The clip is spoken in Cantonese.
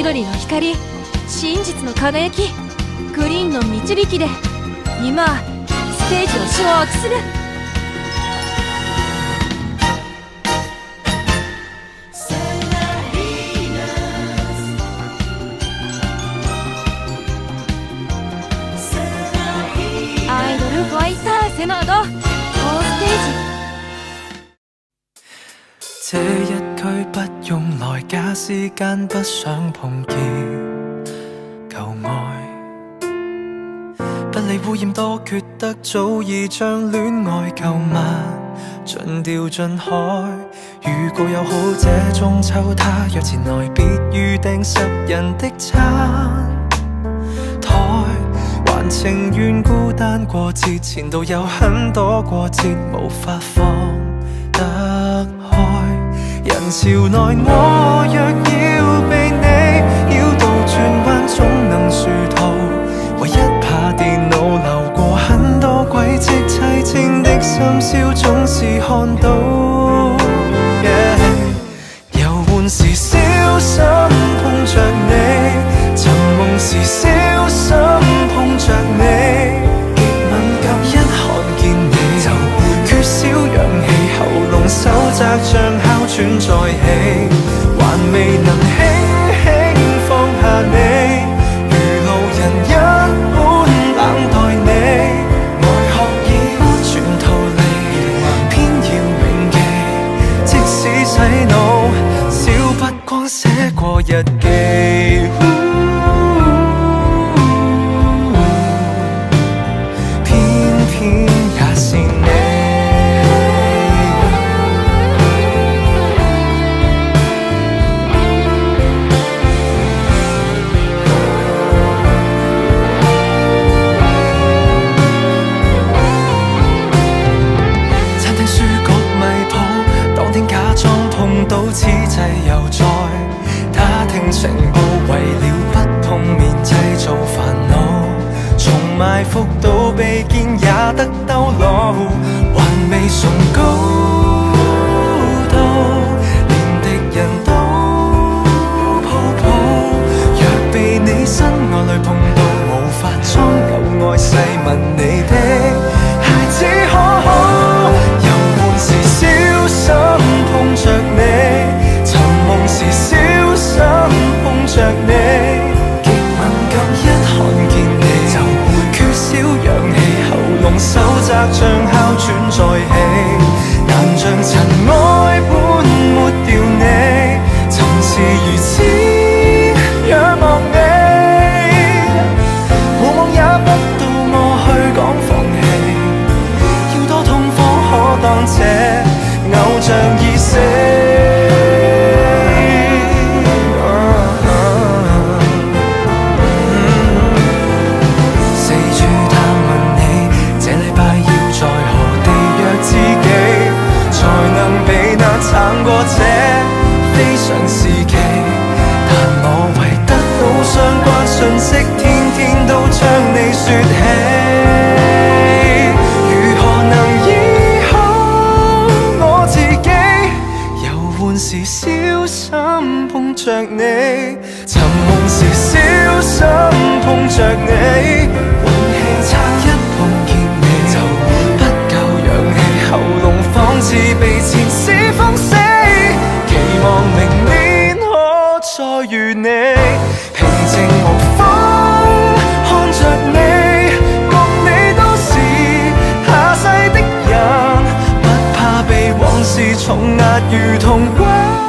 緑の光、真実の輝き、グリーンの導きで今ステージを掌握する。アイドルファイターセナード4ステージ。這一區不用來假時間，不想碰見舊愛，不理污染多缺德，早已將戀愛購物盡掉進海。如果有好這中秋，他約前來，別預訂10人的餐台，還情願孤單過節，前度有很多過節無法放得開。人潮內我若要被你繞到轉彎，總能殊途，唯一怕電腦流過很多軌跡，凄清的深宵總是看到。遊玩時小心碰着你，尋夢時小心碰着你，極敏感一看見你就缺少氧氣，喉嚨手窄像哮喘再起，還未能輕輕放下你，如路人一般冷待你，外殼已不全逃離，偏要銘記，即使洗腦少不光寫過日記。此際又再打聽情報，為了不碰面製造煩惱，從埋伏到被見也得兜路，還未崇高到連敵人都抱抱。若被你身愛侶碰到，無法裝舊愛，細問你的孩子可好？遊玩時小心碰着你，時小心碰着你，極敏感一看見你就缺少氧氣，喉嚨手窄像哮喘再起，難像塵埃般抹掉你，曾是如此仰望你，無望也不到我去講放棄，要多痛苦可當這偶像已死。撐過這非常時期，但我為得到相關訊息，天天都將你説起。如何能醫好我自己？遊玩時小心碰着你，尋夢時小心碰着你，運氣差一碰見你就不夠氧氣，喉嚨仿似被纏絲封死，期望明年可再遇你，平靜無風看着你，夢你都是下世的人，不怕被往事重壓如同關。